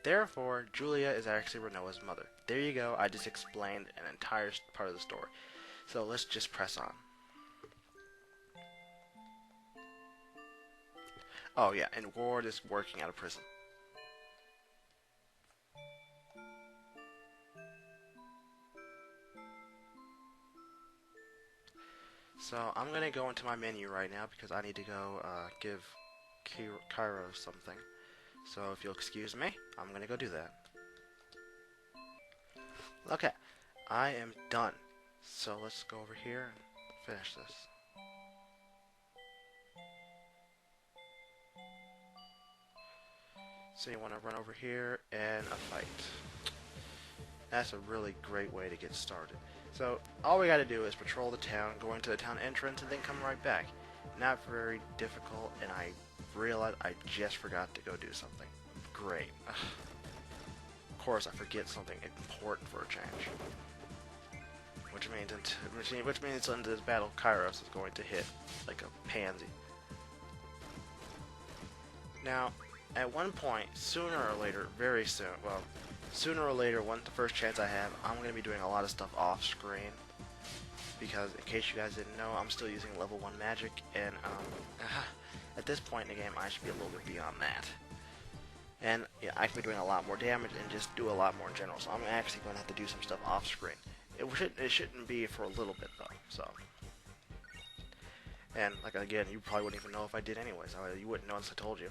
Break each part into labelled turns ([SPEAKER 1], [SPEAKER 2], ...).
[SPEAKER 1] Therefore, Julia is actually Renoa's mother. There you go, I just explained an entire part of the story. So let's just press on. Oh yeah, and Ward is working out of prison. So I'm gonna go into my menu right now because I need to go give Cairo something. So if you'll excuse me, I'm gonna go do that. Okay, I am done. So let's go over here and finish this. So you want to run over here and a fight. That's a really great way to get started. So all we got to do is patrol the town, go into the town entrance, and then come right back. Not very difficult, and I realized I just forgot to go do something. Great. Of course, I forget something important for a change. Which means into this battle, Kairos is going to hit like a pansy. Now, at one point, sooner or later, very soon, well, sooner or later, the first chance I have, I'm going to be doing a lot of stuff off screen. Because, in case you guys didn't know, I'm still using level 1 magic, and at this point in the game, I should be a little bit beyond that. And yeah, I can be doing a lot more damage and just do a lot more in general, so I'm actually going to have to do some stuff off screen. It shouldn't be for a little bit, though, so. And, like, again, you probably wouldn't even know if I did anyways. You wouldn't know unless I told you.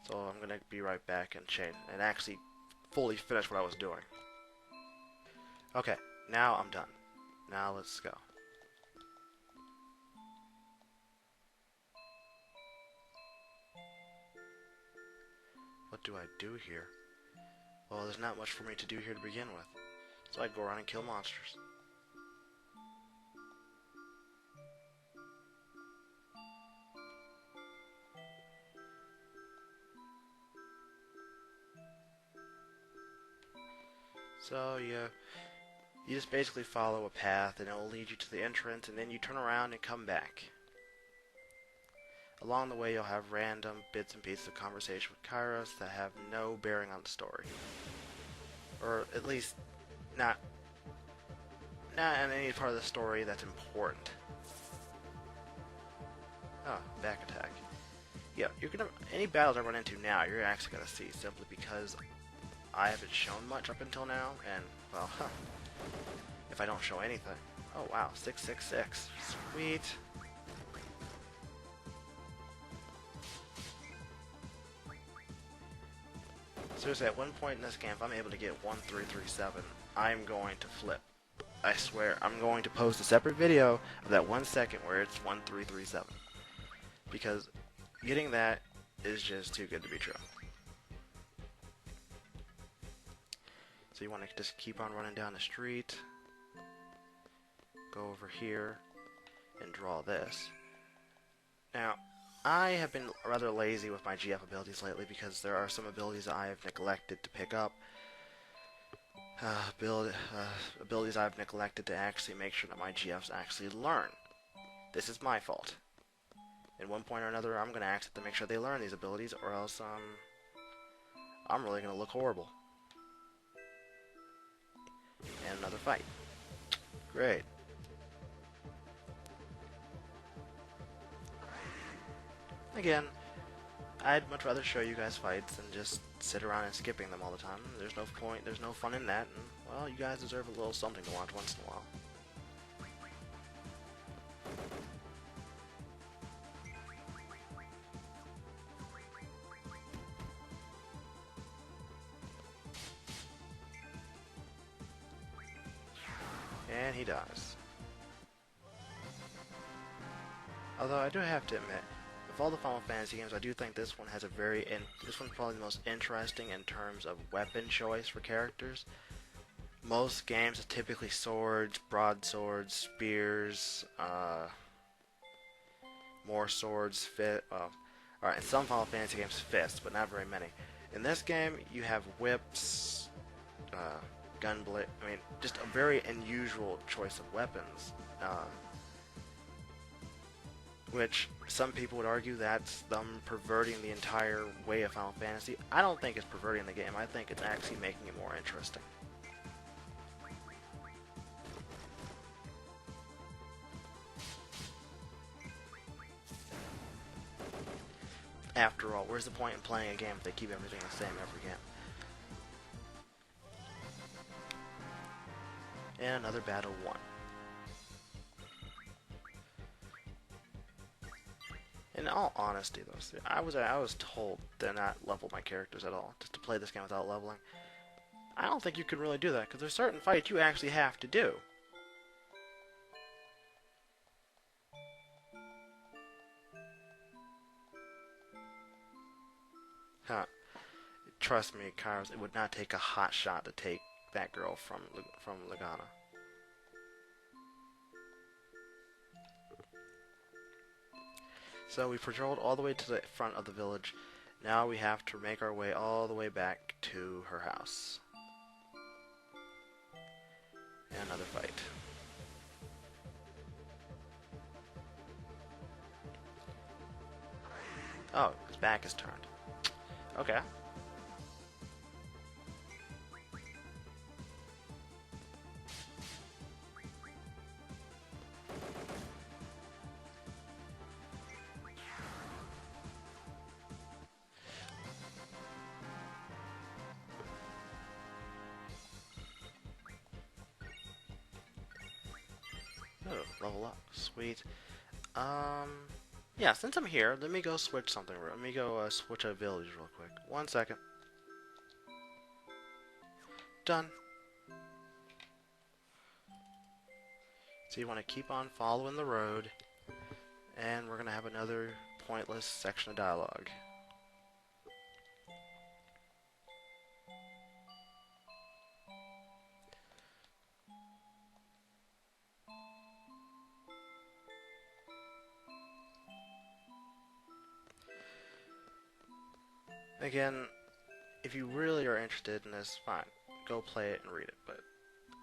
[SPEAKER 1] So I'm going to be right back and change, and actually fully finish what I was doing. Okay, now I'm done. Now let's go. What do I do here? Well, there's not much for me to do here to begin with. So I go around and kill monsters. So you just basically follow a path and it will lead you to the entrance, and then you turn around and come back. Along the way you'll have random bits and pieces of conversation with Kairos that have no bearing on the story. Or at least not in any part of the story that's important. Oh, back attack. Yeah, any battles I run into now, you're actually gonna see, simply because I haven't shown much up until now, and well, if I don't show anything. Oh wow, 666, sweet. Seriously, at one point in this game, if I'm able to get 1337, I'm going to flip. I swear, I'm going to post a separate video of that 1 second where it's 1337. Because getting that is just too good to be true. So you want to just keep on running down the street, go over here, and draw this. Now, I have been rather lazy with my GF abilities lately because there are some abilities I have neglected to pick up. Abilities I've neglected to actually make sure that my GFs actually learn. This is my fault. At one point or another, I'm going to ask them to make sure they learn these abilities, or else I'm really going to look horrible. And another fight. Great. Again, I'd much rather show you guys fights than just sit around and skipping them all the time. There's no point, there's no fun in that, and, well, you guys deserve a little something to watch once in a while. And he dies. Although I do have to admit, of all the Final Fantasy games, I do think this one has this one's probably the most interesting in terms of weapon choice for characters. Most games are typically swords, broadswords, spears, more swords, alright, in some Final Fantasy games, fists, but not very many. In this game, you have whips, gunblade, just a very unusual choice of weapons. which some people would argue that's them perverting the entire way of Final Fantasy. I don't think it's perverting the game. I think it's actually making it more interesting. After all, where's the point in playing a game if they keep everything the same every game? And another battle won. In all honesty, though, I was told to not level my characters at all, just to play this game without leveling. I don't think you can really do that, because there's certain fights you actually have to do. Huh. Trust me, Kairos, it would not take a hot shot to take that girl from Lagana. So we patrolled all the way to the front of the village. Now we have to make our way all the way back to her house. And another fight. Oh, his back is turned. Okay. Oh, level up. Sweet. Yeah, since I'm here, let me go switch something. Let me go switch a village real quick. 1 second. Done. So you want to keep on following the road, and we're going to have another pointless section of dialogue. Again, if you really are interested in this, fine. Go play it and read it, but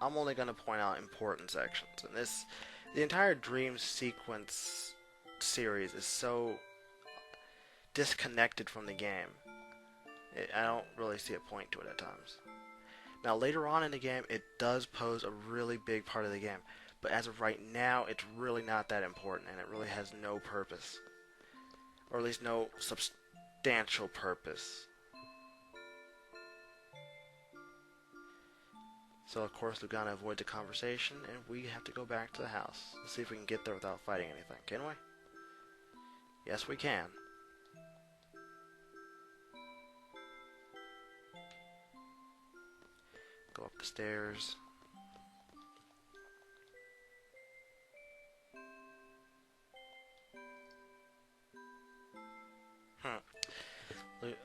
[SPEAKER 1] I'm only going to point out important sections. And the entire Dream Sequence series is so disconnected from the game. I don't really see a point to it at times. Now, later on in the game, it does pose a really big part of the game, but as of right now, it's really not that important, and it really has no purpose. Or at least no substantial purpose. So of course Lagana avoids a conversation, and we have to go back to the house. Let's see if we can get there without fighting anything, can we? Yes, we can. Go up the stairs.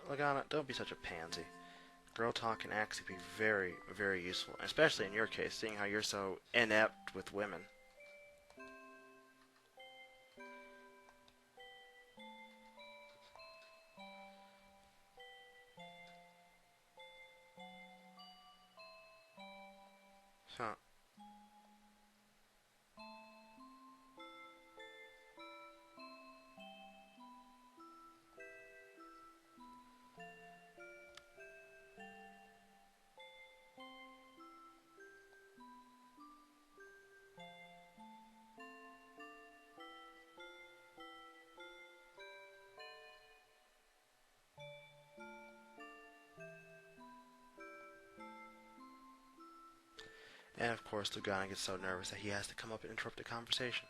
[SPEAKER 1] Lagana, don't be such a pansy. Girl talk can actually be very, very useful, especially in your case, seeing how you're so inept with women. Huh. And of course, Lagana gets so nervous that he has to come up and interrupt the conversation.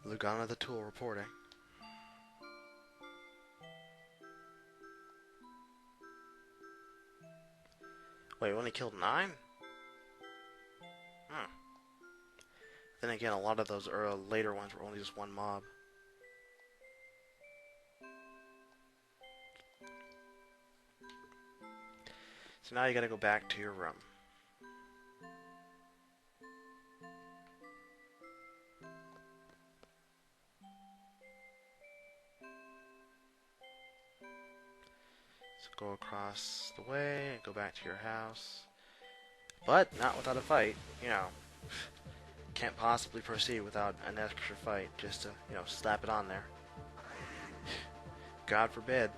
[SPEAKER 1] Lagana the Tool reporting. Wait, we only killed 9? Hmm. Then again, a lot of those later ones were only just one mob. So now you gotta go back to your room. So go across the way and go back to your house. But not without a fight, you know. Can't possibly proceed without an extra fight just to, you know, slap it on there. God forbid.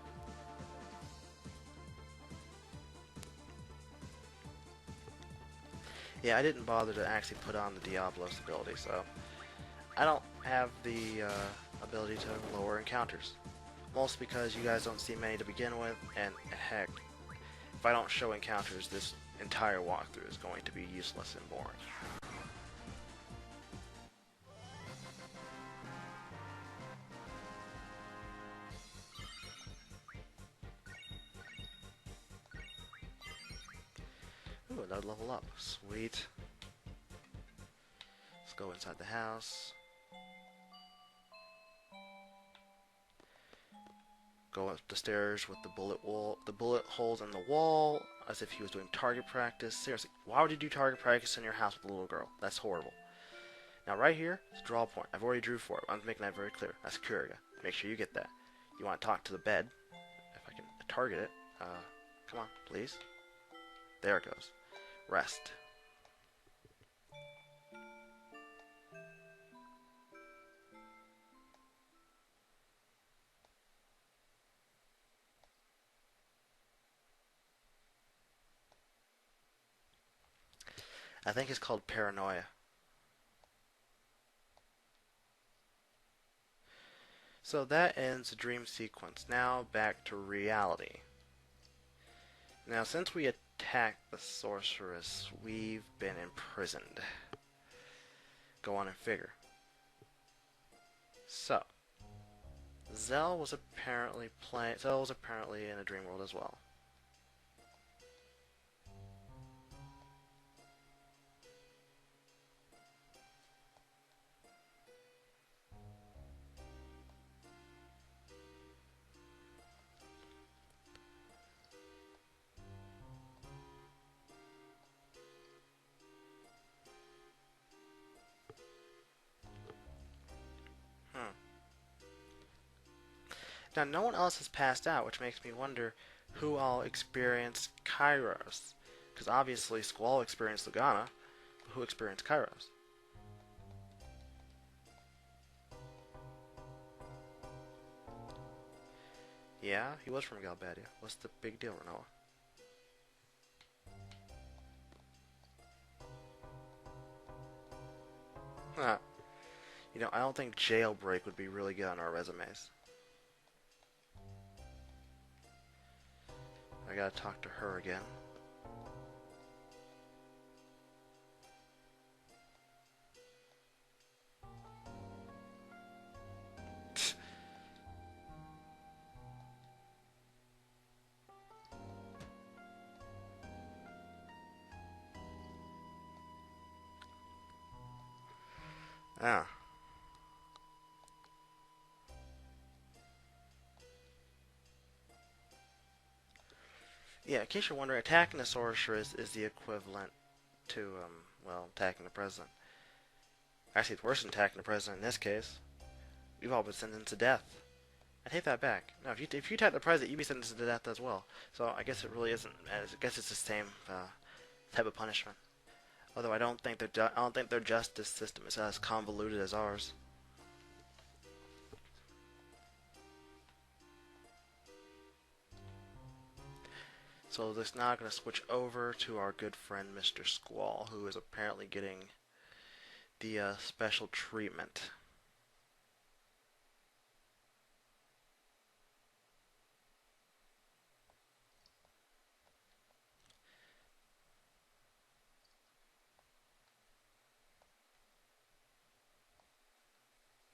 [SPEAKER 1] Yeah, I didn't bother to actually put on the Diablos ability, so I don't have the ability to lower encounters. Mostly because you guys don't see many to begin with, and heck, if I don't show encounters, this entire walkthrough is going to be useless and boring. Ooh, another level up. Sweet. Let's go inside the house. Go up the stairs with the bullet holes in the wall, as if he was doing target practice. Seriously, why would you do target practice in your house with a little girl? That's horrible. Now right here is draw point. I've already drew for it. I'm making that very clear. That's Kuriga. Make sure you get that. You want to talk to the bed. If I can target it. Come on, please. There it goes. Rest. I think it's called paranoia. So that ends the dream sequence. Now back to reality. Now since we attacked the sorceress, we've been imprisoned. Go on and figure. So, Zell was apparently in a dream world as well. Now, no one else has passed out, which makes me wonder who all experienced Kairos. Because obviously Squall experienced Lugana, but who experienced Kairos? Yeah, he was from Galbadia. What's the big deal, Renoa? Huh. You know, I don't think jailbreak would be really good on our resumes. I gotta talk to her again. Ah. Yeah, in case you're wondering, attacking the sorceress is the equivalent to, well, attacking the president. Actually, it's worse than attacking the president in this case. We've all been sentenced to death. I take that back. No, if you attack the president, you'd be sentenced to death as well. So I guess it really isn't. I guess it's the same type of punishment. Although I don't think their justice system is as convoluted as ours. So this now going to switch over to our good friend Mr. Squall, who is apparently getting the special treatment.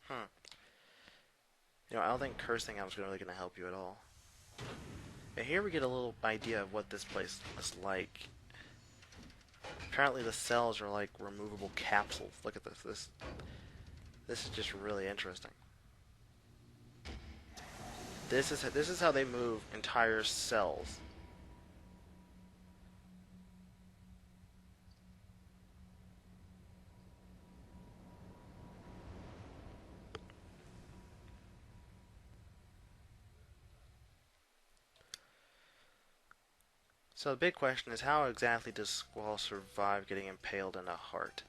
[SPEAKER 1] Hmm. You know, I don't think cursing out is really going to help you at all. And here we get a little idea of what this place is like. Apparently the cells are like removable capsules. Look at this. This is just really interesting. This is how they move entire cells. So the big question is, how exactly does Squall survive getting impaled in a heart?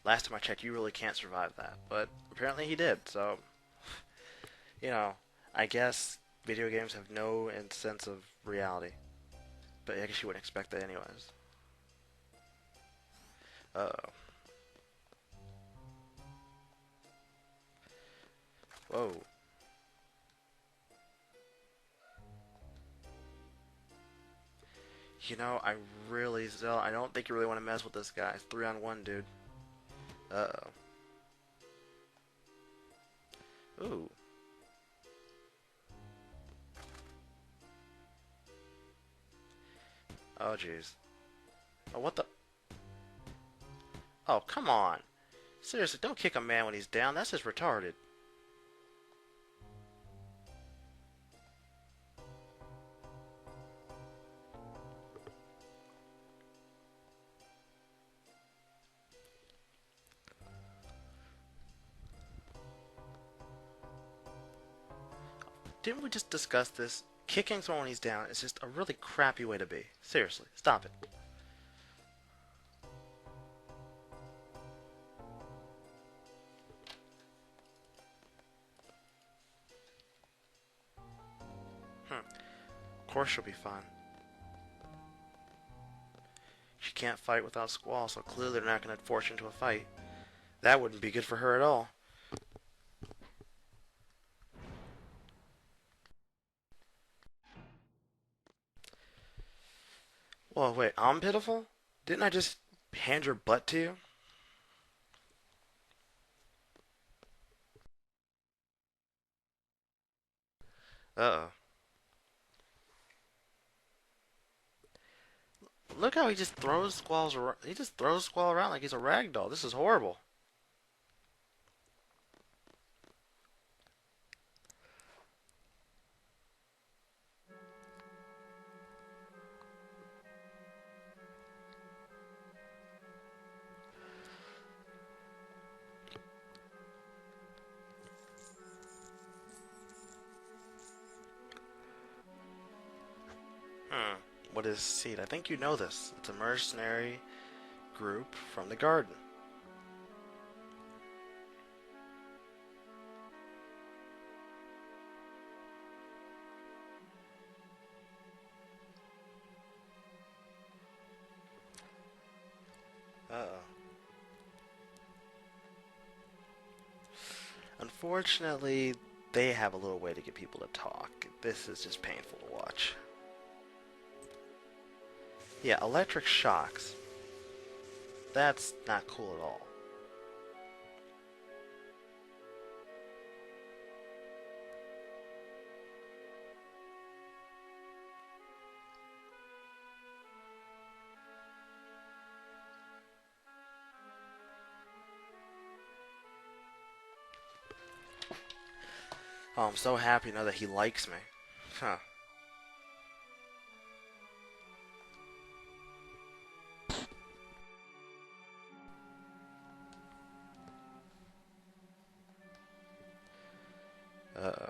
[SPEAKER 1] Last time I checked, you really can't survive that, but apparently he did, so, you know, I guess video games have no sense of reality. But I guess you wouldn't expect that anyways. Uh-oh. Whoa. You know, I don't think you really want to mess with this guy. It's 3-on-1, dude. Uh-oh. Ooh. Oh, jeez. Oh, what the? Oh, come on. Seriously, don't kick a man when he's down. That's just retarded. Didn't we just discuss this? Kicking someone when he's down is just a really crappy way to be. Seriously, stop it. Of course she'll be fine. She can't fight without Squall, so clearly they're not going to force her into a fight. That wouldn't be good for her at all. Whoa, wait, I'm pitiful? Didn't I just hand your butt to you? Uh-oh. Look how he just throws Squall's around. He just throws Squall around like he's a rag doll. This is horrible. Hmm. What is Seed? I think you know this. It's a mercenary group from the garden. Uh-oh. Unfortunately, they have a little way to get people to talk. This is just painful to watch. Yeah, electric shocks. That's not cool at all. Oh, I'm so happy now that he likes me. Huh. Uh-oh.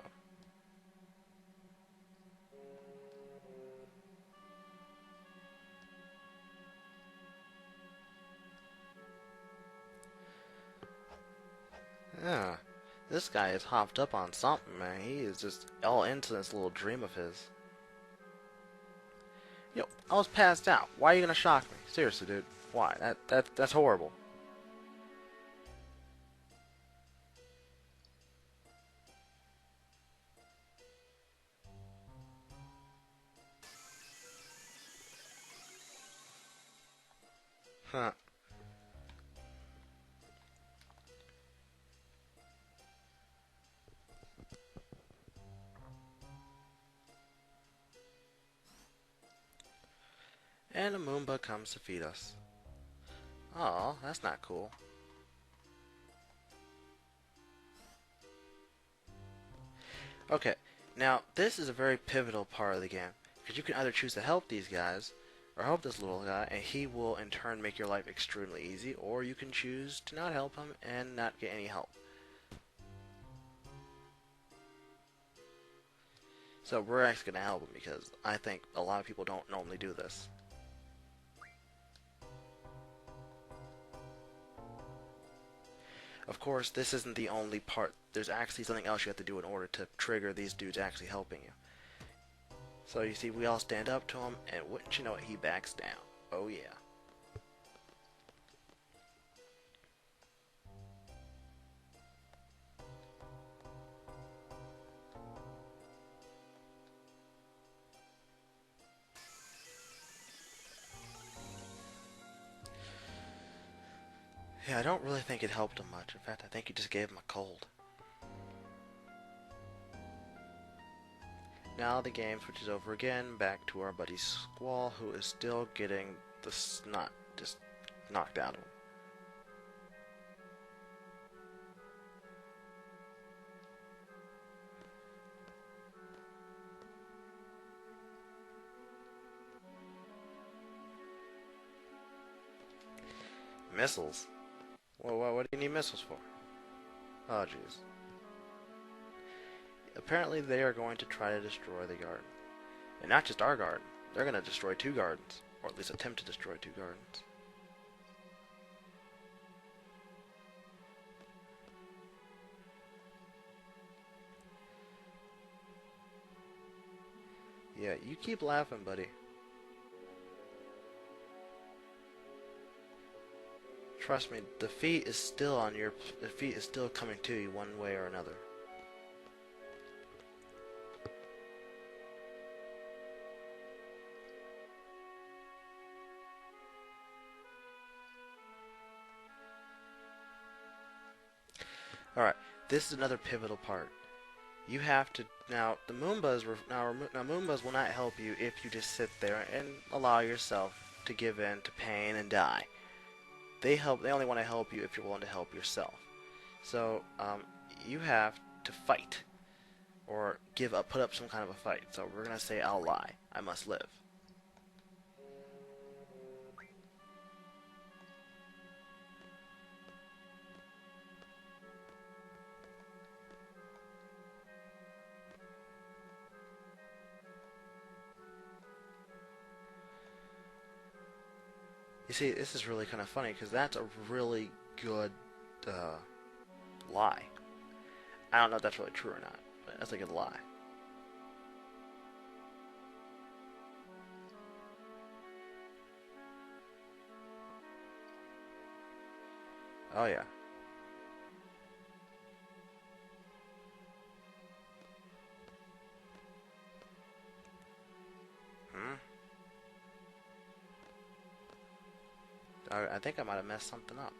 [SPEAKER 1] Yeah. This guy is hopped up on something, man. He is just all into this little dream of his. Yo, I was passed out. Why are you gonna shock me? Seriously, dude. Why? That's horrible. Huh. And a Moomba comes to feed us. Oh, that's not cool. Okay, now this is a very pivotal part of the game, because you can either choose to help these guys, or help this little guy, and he will in turn make your life extremely easy, or you can choose to not help him and not get any help. So we're actually going to help him because I think a lot of people don't normally do this. Of course, this isn't the only part. There's actually something else you have to do in order to trigger these dudes actually helping you. So you see, we all stand up to him, and wouldn't you know it, he backs down. Oh yeah. Yeah, I don't really think it helped him much. In fact, I think he just gave him a cold. Now the game switches over again, back to our buddy Squall, who is still getting the snot just knocked out of him. Missiles? Well, what do you need missiles for? Oh, jeez. Apparently they are going to try to destroy the garden. And not just our garden. They're going to destroy 2 gardens. Or at least attempt to destroy 2 gardens. Yeah, you keep laughing, buddy. Trust me, defeat is still coming to you one way or another. Alright, this is another pivotal part. You have to now Moombas will not help you if you just sit there and allow yourself to give in to pain and die. They only want to help you if you're willing to help yourself. So you have to fight or put up some kind of a fight. So we're gonna say I'll lie. I must live. You see, this is really kind of funny because that's a really good lie. I don't know if that's really true or not, but that's a good lie. Oh yeah. Hmm. I think I might have messed something up.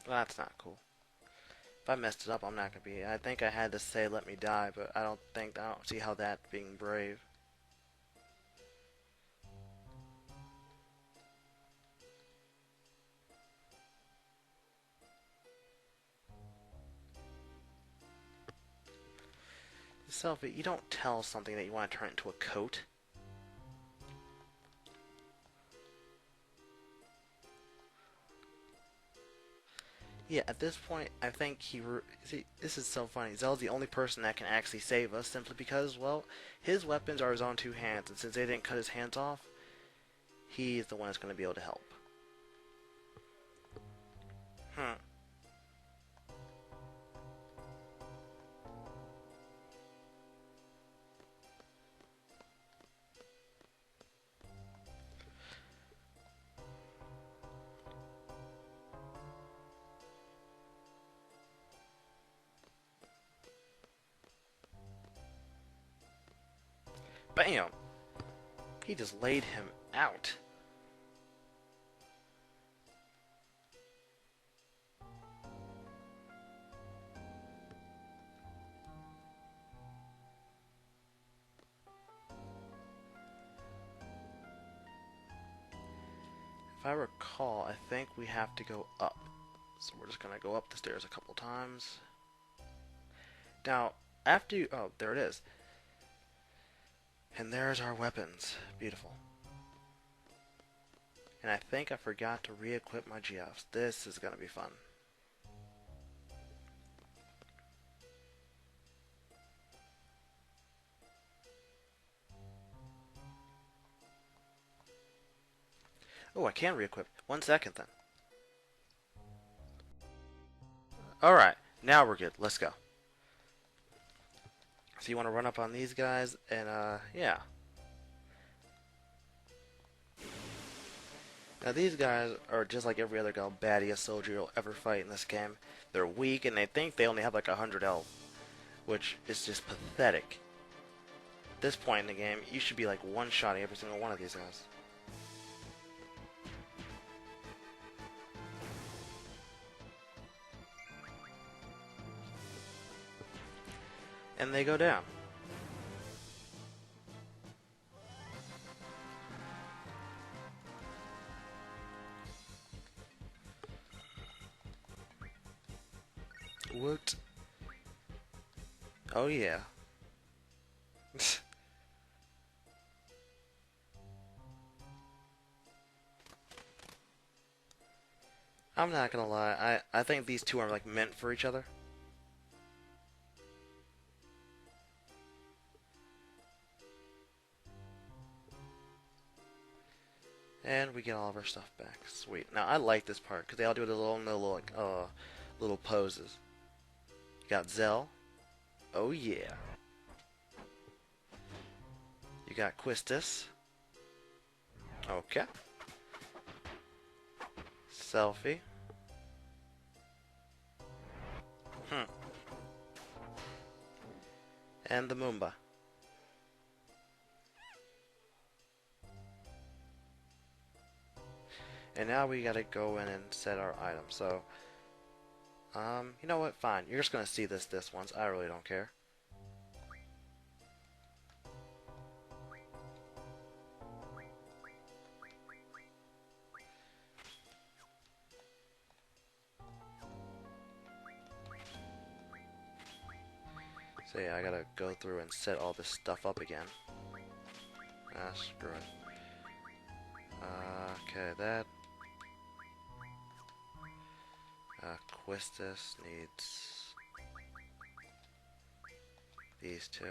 [SPEAKER 1] Well, that's not cool. If I messed it up, I'm not gonna be. I think I had to say "let me die," but I don't see how that being brave. Selfie, you don't tell something that you want to turn into a coat. Yeah, at this point, I think see, this is so funny. Zell's the only person that can actually save us simply because, well, his weapons are his own 2 hands, and since they didn't cut his hands off, he's the one that's going to be able to help. Hmm. Bam! He just laid him out. If I recall, I think we have to go up. So we're just going to go up the stairs a couple times. Now, after you... Oh, there it is. And there's our weapons. Beautiful. And I think I forgot to re-equip my GFs. This is gonna be fun. Oh, I can re-equip. 1 second then. Alright, now we're good. Let's go. So you want to run up on these guys, and yeah. Now these guys are just like every other Galbadia soldier you'll ever fight in this game. They're weak, and they think they only have like 100 health, which is just pathetic. At this point in the game, you should be like one-shotting every single one of these guys. And they go down. Woot. Oh yeah. I'm not gonna lie, I think these two are like meant for each other. And we get all of our stuff back. Sweet. Now I like this part because they all do the little poses. You got Zell. Oh yeah. You got Quistis. Okay. Selfie. And the Moomba. And now we gotta go in and set our items. So, you know what? Fine. You're just gonna see this once. I really don't care. So yeah, I gotta go through and set all this stuff up again. Ah, screw it. Okay, that. Quistis needs these two.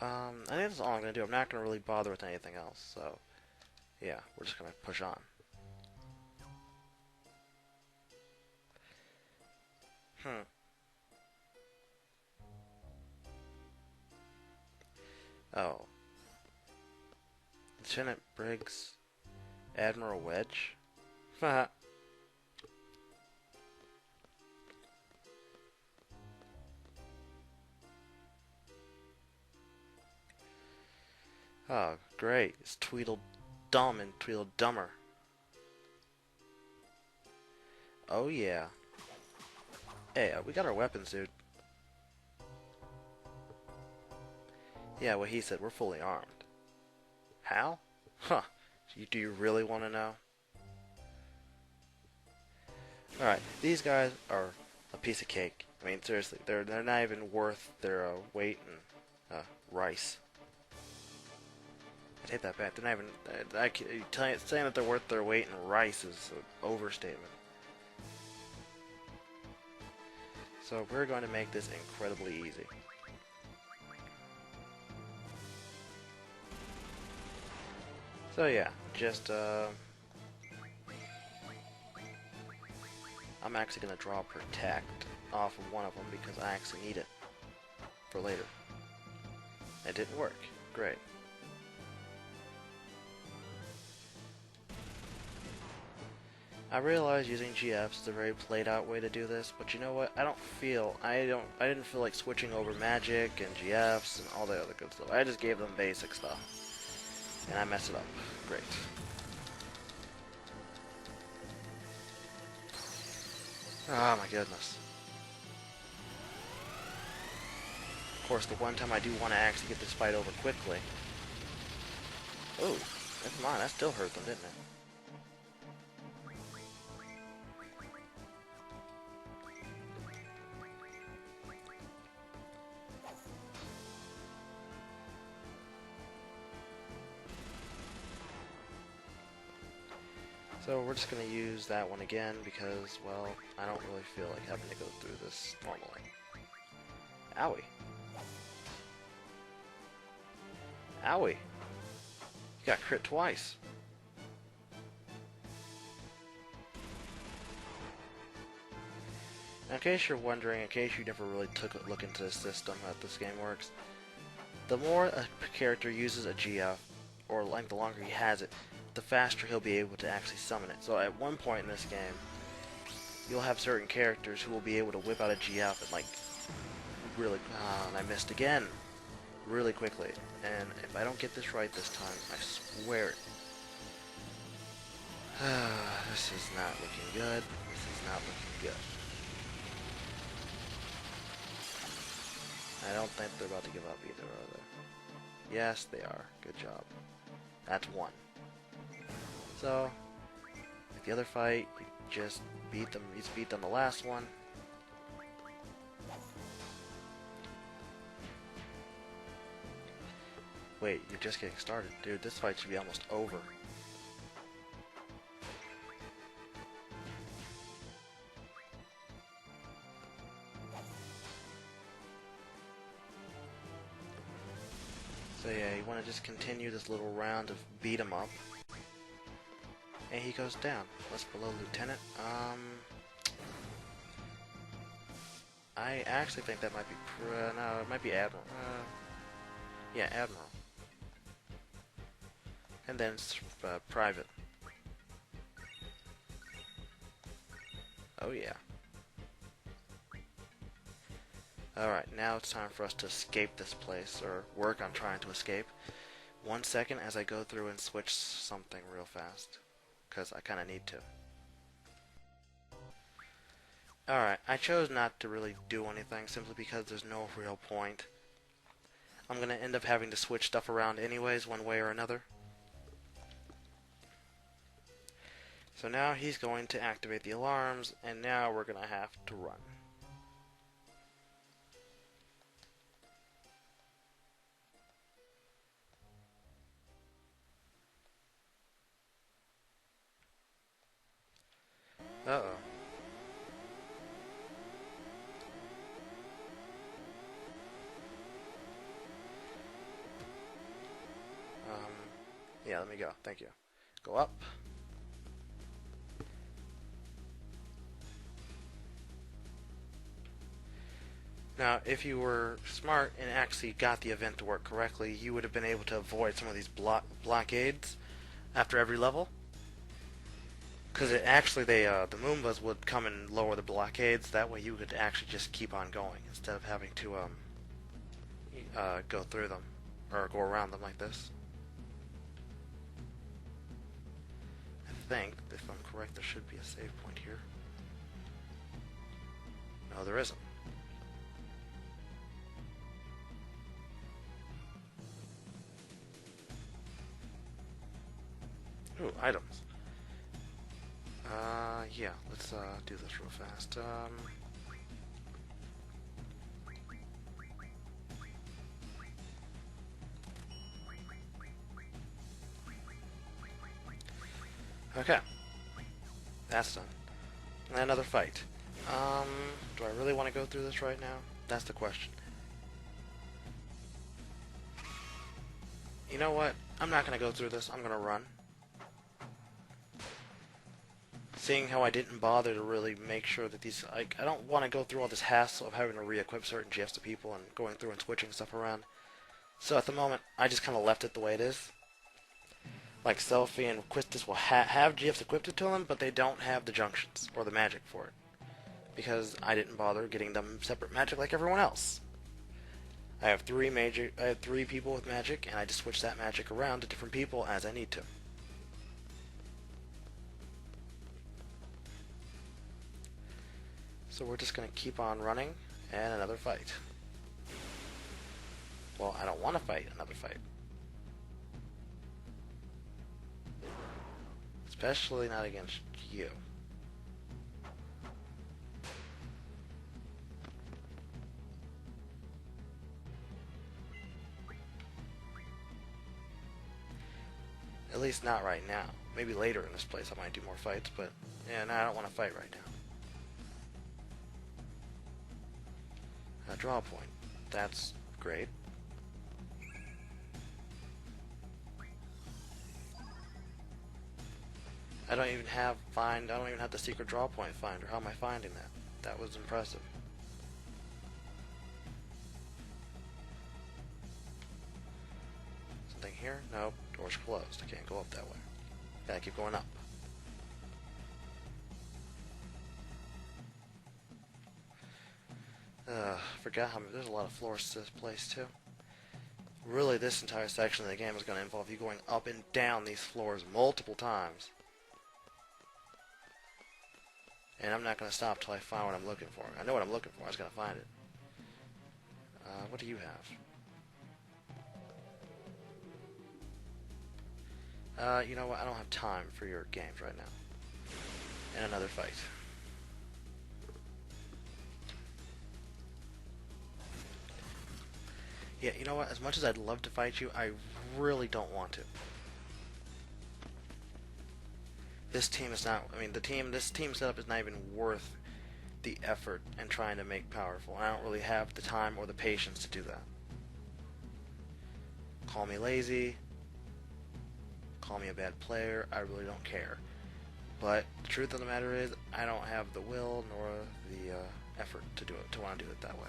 [SPEAKER 1] I think that's all I'm gonna do. I'm not gonna really bother with anything else, so yeah, we're just gonna push on. Oh. Lieutenant Briggs, Admiral Wedge? Haha. Oh, great. It's Tweedledum and Tweedledummer. Oh, yeah. Hey, we got our weapons, dude. Yeah, what he said, we're fully armed. How? Huh. Do you really want to know? Alright, these guys are a piece of cake. I mean, seriously, they're not even worth their weight in rice. I take that back. They're not even. Saying that they're worth their weight in rice is an overstatement. So we're going to make this incredibly easy. So yeah, just I'm actually going to draw Protect off of one of them because I actually need it for later. It didn't work. Great. I realize using GFs is a very played out way to do this, but you know what? I didn't feel like switching over magic and GFs and all the other good stuff. I just gave them basic stuff. And I messed it up. Great. Oh my goodness. Of course, the one time I do want to actually get this fight over quickly. Oh, never mind. That still hurt them, didn't it? So we're just going to use that one again because, well, I don't really feel like having to go through this normally. Owie. Owie. You got crit twice. Now, in case you're wondering, in case you never really took a look into the system how this game works, the more a character uses a GF, or like the longer he has it, the faster he'll be able to actually summon it. So at one point in this game, you'll have certain characters who will be able to whip out a GF and like really, and I missed again, really quickly. And if I don't get this right this time, I swear it. This is not looking good. This is not looking good. I don't think they're about to give up either, are they? Yes, they are. Good job. That's one. So, like the other fight, you just beat them. He's beat them the last one. Wait, you're just getting started. Dude, this fight should be almost over. So yeah, you want to just continue this little round of beat 'em up. And he goes down. What's below Lieutenant? I actually think that might be no, it might be Admiral. Yeah, Admiral. And then Private. Oh yeah. Alright, now it's time for us to escape this place, or work on trying to escape. 1 second as I go through and switch something real fast, because I kind of need to. Alright, I chose not to really do anything simply because there's no real point. I'm going to end up having to switch stuff around anyways, one way or another. So now he's going to activate the alarms, and now we're going to have to run. Uh-oh. Yeah, let me go. Thank you. Go up. Now, if you were smart and actually got the event to work correctly, you would have been able to avoid some of these blockades after every level. Because the Moombas would come and lower the blockades. That way, you could actually just keep on going instead of having to go through them or go around them like this. I think, if I'm correct, there should be a save point here. No, there isn't. Ooh, items. Yeah, let's do this real fast. Okay. That's done. And another fight. Do I really want to go through this right now? That's the question. You know what? I'm not going to go through this. I'm going to run. Seeing how I didn't bother to really make sure that these... I don't want to go through all this hassle of having to re-equip certain GFs to people and going through and switching stuff around. So at the moment, I just kind of left it the way it is. Like Selphie and Quistis will have GFs equipped to them, but they don't have the junctions or the magic for it. Because I didn't bother getting them separate magic like everyone else. I have three people with magic, and I just switch that magic around to different people as I need to. So we're just going to keep on running, and another fight. Well, I don't want to fight another fight. Especially not against you. At least not right now. Maybe later in this place I might do more fights, but yeah, no, I don't want to fight right now. Draw point. That's great. I don't even have the secret draw point finder. How am I finding that? That was impressive. Something here? Nope. Door's closed. I can't go up that way. Gotta keep going up. Forgot how there's a lot of floors to this place too. Really, this entire section of the game is going to involve you going up and down these floors multiple times. And I'm not going to stop till I find what I'm looking for. I know what I'm looking for. I just got to find it. What do you have? You know what? I don't have time for your games right now. And another fight. Yeah, you know what? As much as I'd love to fight you, I really don't want to. This team is not, this team setup is not even worth the effort and trying to make powerful. And I don't really have the time or the patience to do that. Call me lazy, call me a bad player, I really don't care. But the truth of the matter is, I don't have the will nor the effort to do it, to want to do it that way.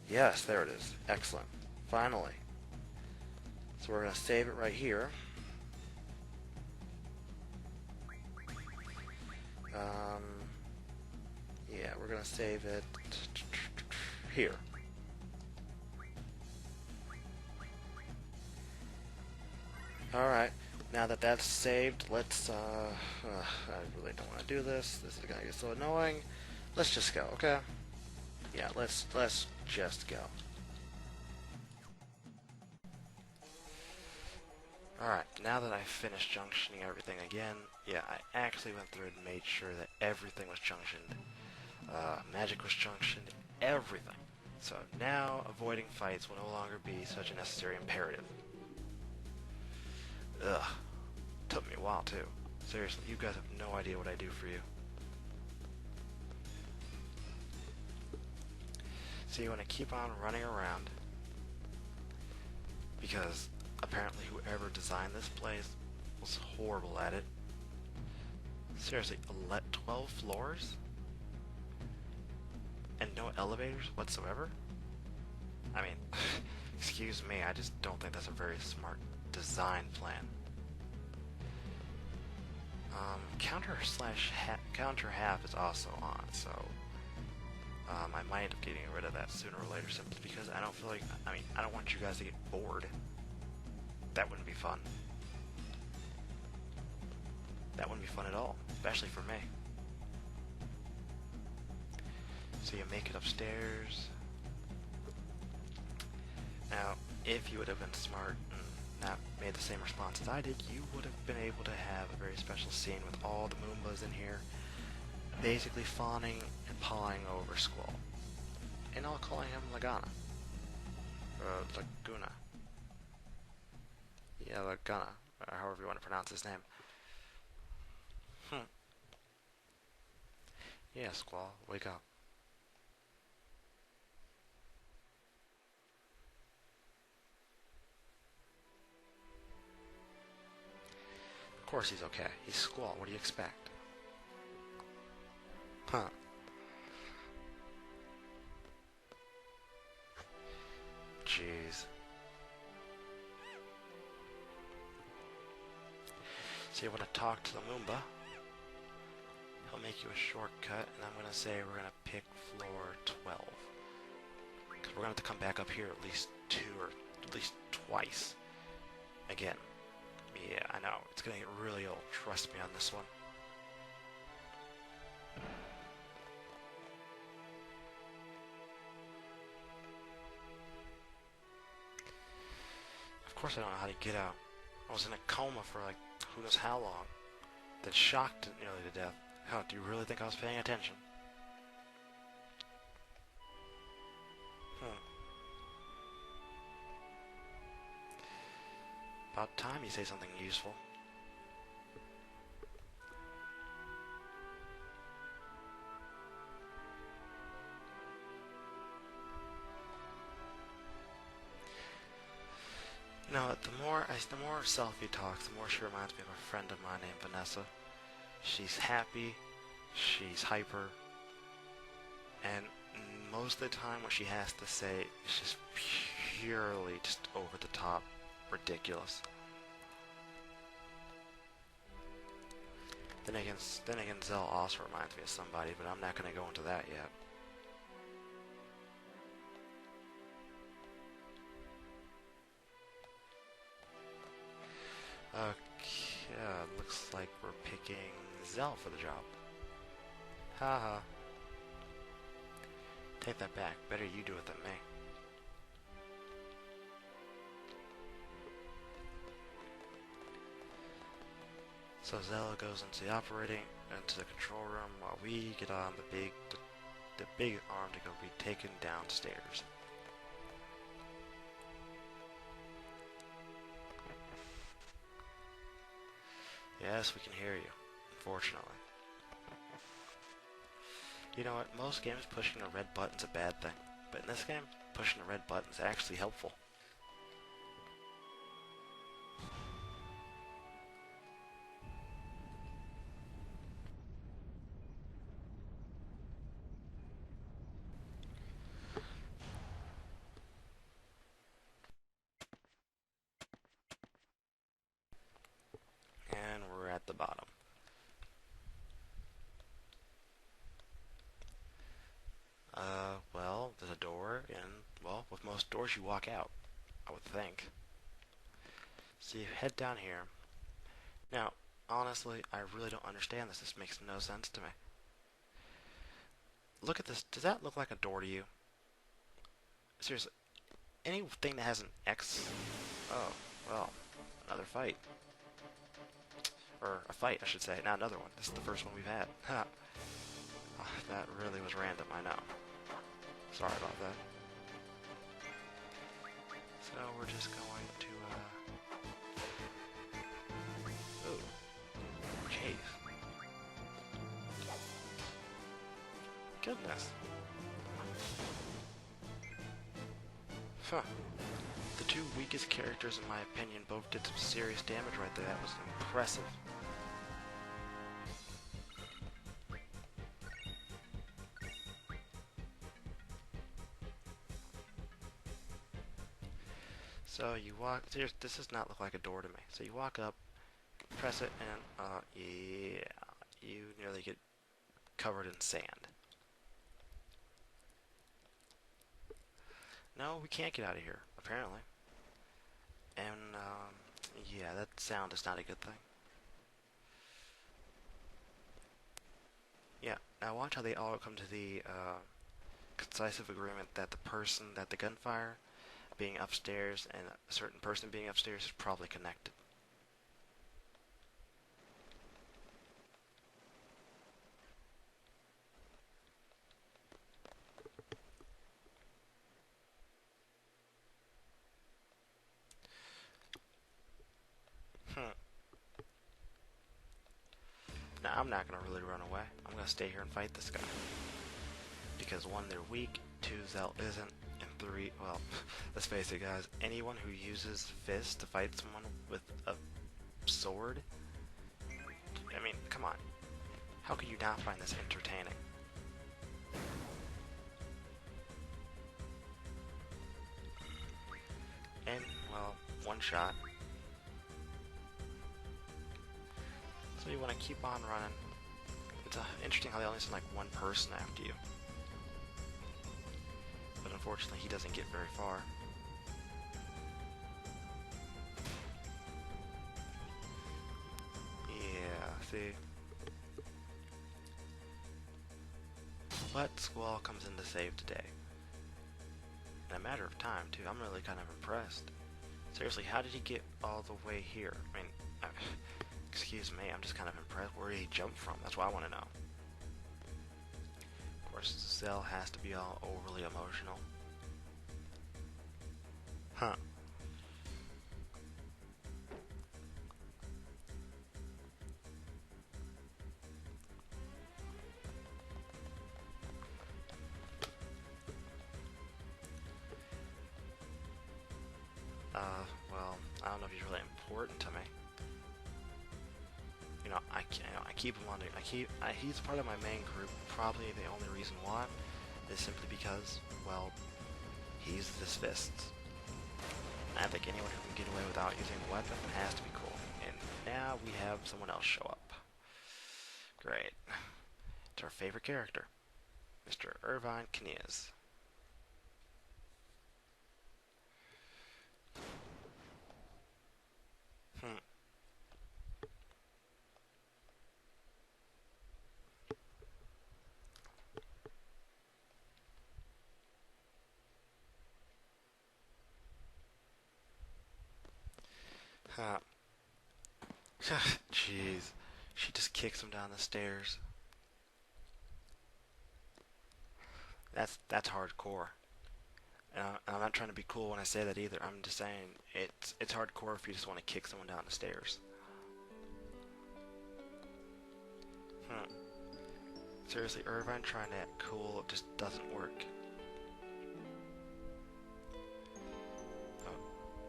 [SPEAKER 1] Yes, there it is. Excellent. Finally. So we're going to save it right here. Yeah, we're going to save it here. Alright, now that that's saved, let's, I really don't want to do this. This is going to get so annoying. Let's just go, okay? Yeah, let's just go. Alright, now that I've finished junctioning everything again, yeah, I actually went through and made sure that everything was junctioned. Magic was junctioned, everything. So now avoiding fights will no longer be such a necessary imperative. Ugh. Took me a while too. Seriously, you guys have no idea what I do for you. So you want to keep on running around because apparently whoever designed this place was horrible at it. Seriously, 12 floors? And no elevators whatsoever? I mean, excuse me, I just don't think that's a very smart design plan. Counter half is also on, so I might end up getting rid of that sooner or later simply because I don't feel like, I don't want you guys to get bored. That wouldn't be fun. That wouldn't be fun at all, especially for me. So you make it upstairs. Now, if you would have been smart and not made the same response as I did, you would have been able to have a very special scene with all the Moombas in here, basically fawning and pawing over Squall. And all calling him Lagana. Laguna. Yeah, Lagana, or however you want to pronounce his name. Yeah, Squall, wake up. Of course he's okay. He's Squall. What do you expect? Huh. Jeez. So you want to talk to the Moomba. He'll make you a shortcut, and I'm going to say we're going to pick floor 12. Because we're going to have to come back up here at least twice. Again. Yeah, I know. It's going to get really old. Trust me on this one. Of course I don't know how to get out. I was in a coma for like who knows how long. Then shocked nearly to death. How, do you really think I was paying attention? About time you say something useful. You know, the more Selfie talks, the more she reminds me of a friend of mine named Vanessa. She's happy, she's hyper, and most of the time what she has to say is just purely just over the top ridiculous. Then again, Zell also reminds me of somebody, but I'm not going to go into that yet. Okay, looks like we're picking Zell for the job. Haha. Take that back. Better you do it than me. So Zell goes into the control room while we get on the big arm to go be taken downstairs. Yes, we can hear you, unfortunately. You know what, most games pushing the red button's a bad thing, but in this game, pushing the red button's actually helpful. And we're at the bottom. Well, there's a door, and, well, with most doors you walk out, I would think. So you head down here. Now, honestly, I really don't understand this. This makes no sense to me. Look at this. Does that look like a door to you? Seriously, anything that has an X... Oh, well, another fight. Or a fight, I should say, not another one. This is the first one we've had. Ha! Oh, that really was random, I know. Sorry about that. So we're just going to, ooh. Cave. Goodness. Huh. The two weakest characters, in my opinion, both did some serious damage right there. That was impressive. So you walk, this does not look like a door to me. So you walk up, press it, and yeah, you nearly get covered in sand. No, we can't get out of here, apparently. And, yeah, that sound is not a good thing. Yeah, now watch how they all come to the, concisive agreement that the gunfire being upstairs and a certain person being upstairs is probably connected. Now, I'm not going to really run away. I'm going to stay here and fight this guy. Because one, they're weak, two, Zell isn't, and three, well, let's face it guys, anyone who uses fists to fight someone with a sword, I mean, come on. How could you not find this entertaining? And, well, one shot. So you want to keep on running. It's interesting how they only send like one person after you. But unfortunately, he doesn't get very far. Yeah, see? But Squall comes in to save today. In a matter of time, too. I'm really kind of impressed. Seriously, how did he get all the way here? I mean, excuse me, I'm just kind of impressed. Where did he jump from? That's what I want to know. Of course, Zell has to be all overly emotional. Huh. important to me. You know, I keep him on. He's part of my main group. Probably the only reason why is simply because, well, he's this fist. I think anyone who can get away without using a weapon has to be cool. And now we have someone else show up. Great. It's our favorite character, Mr. Irvine Kniaz. Huh. Jeez. She just kicks him down the stairs. That's hardcore. I'm not trying to be cool when I say that either. I'm just saying it's hardcore if you just want to kick someone down the stairs. Seriously, Irvine trying to act cool just doesn't work.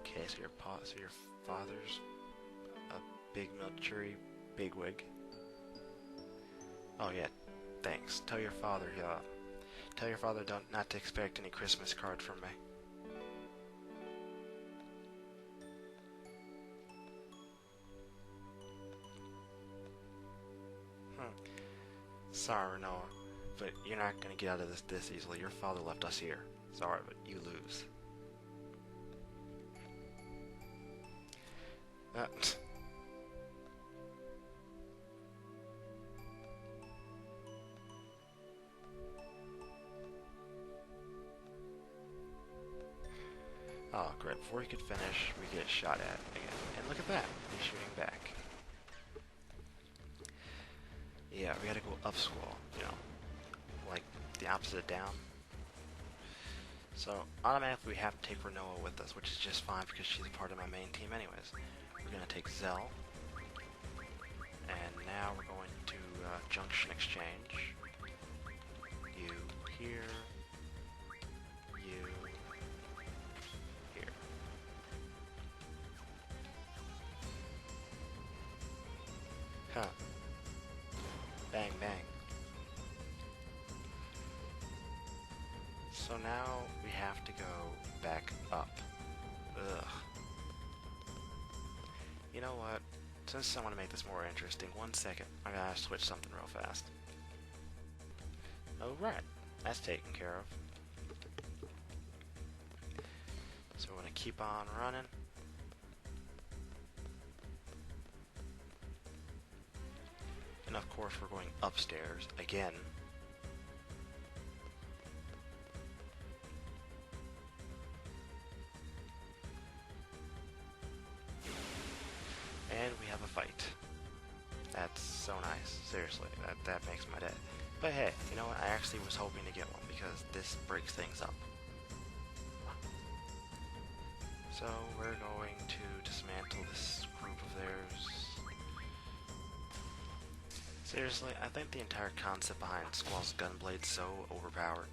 [SPEAKER 1] Okay, so your father's a big military bigwig. Oh yeah, thanks. Tell your father not to expect any Christmas card from me. Sorry, Noah, but you're not gonna get out of this easily. Your father left us here. Sorry, but you lose. Oh, great. Before he could finish, we get shot at again. And look at that. He's shooting back. Yeah, we gotta go up scroll, you know, like the opposite of down. So, automatically we have to take Renoa with us, which is just fine because she's a part of my main team anyways. We're gonna take Zell. And now we're going to Junction Exchange. You here. You here. Huh. Bang, bang. So now we have to go back up. Ugh. You know what? Since I want to make this more interesting, 1 second. I gotta switch something real fast. Oh, right. That's taken care of. So we're gonna keep on running. And of course we're going upstairs again. And we have a fight. That's so nice. Seriously, that makes my day. But hey, you know what? I actually was hoping to get one because this breaks things up. So we're going to dismantle this group of theirs. Seriously, I think the entire concept behind Squall's Gunblade's so overpowered.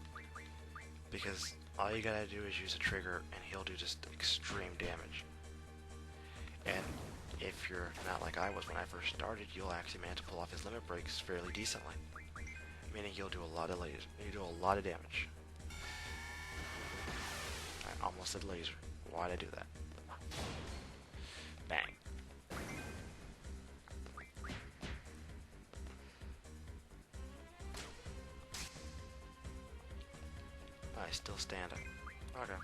[SPEAKER 1] Because all you gotta do is use a trigger and he'll do just extreme damage. And if you're not like I was when I first started, you'll actually manage to pull off his limit breaks fairly decently. Meaning you'll do a lot of laser. You do a lot of damage. I almost said laser. Why'd I do that? Bang. Oh, he's still standing. Okay.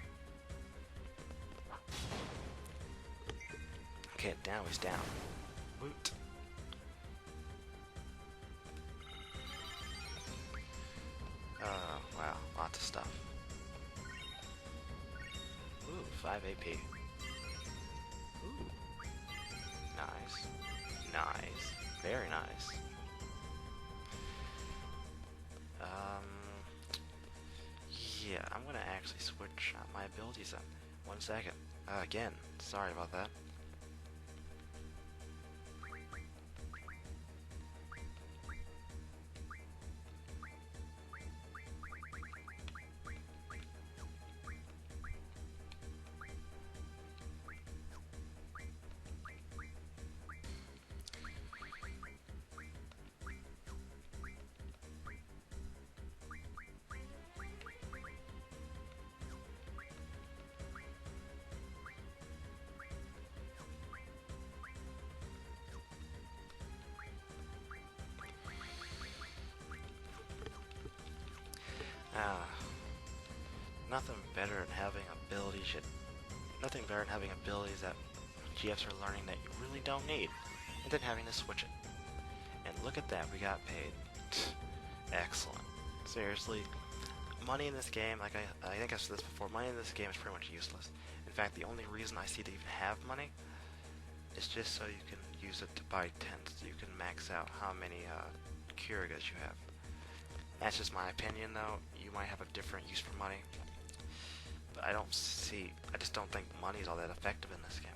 [SPEAKER 1] Okay, now he's down. Woot. Wow, lots of stuff. Ooh, 5 AP. Ooh. Nice. Nice. Very nice. Yeah, I'm gonna actually switch out my abilities then. 1 second. Again, sorry about that. Ah, nothing better than having abilities. Nothing better than having abilities that GFs are learning that you really don't need, and then having to switch it. And look at that, we got paid. Excellent. Seriously, money in this game, like I think I've said this before, money in this game is pretty much useless. In fact, the only reason I see to even have money is just so you can use it to buy tents. You can max out how many Kirigas you have. That's just my opinion, though. You might have a different use for money, but I just don't think money is all that effective in this game.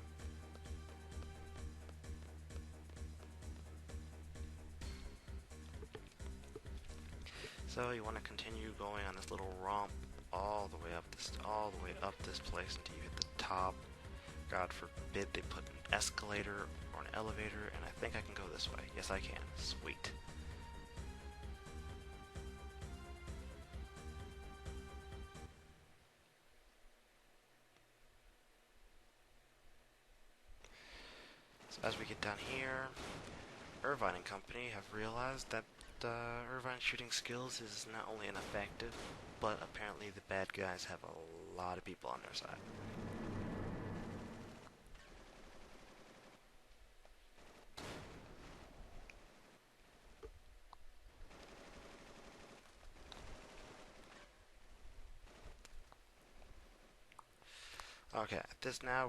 [SPEAKER 1] So you want to continue going on this little romp all the way up this place until you hit the top. God forbid they put an escalator or an elevator, and I think I can go this way. Yes, I can. Sweet. So as we get down here, Irvine and company have realized that Irvine's shooting skills is not only ineffective, but apparently the bad guys have a lot of people on their side. Okay, now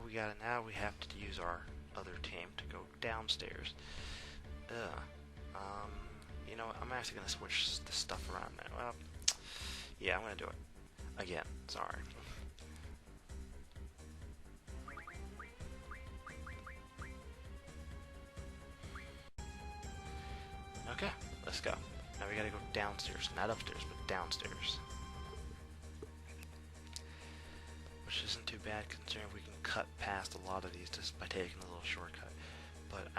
[SPEAKER 1] we have to use our other team to go downstairs. You know what, I'm actually gonna switch the stuff around now. Well, yeah, I'm gonna do it. Again, sorry. Okay, let's go. Now we gotta go downstairs, not upstairs, but downstairs. Which isn't too bad considering we can cut past a lot of these just by taking a little shortcut. But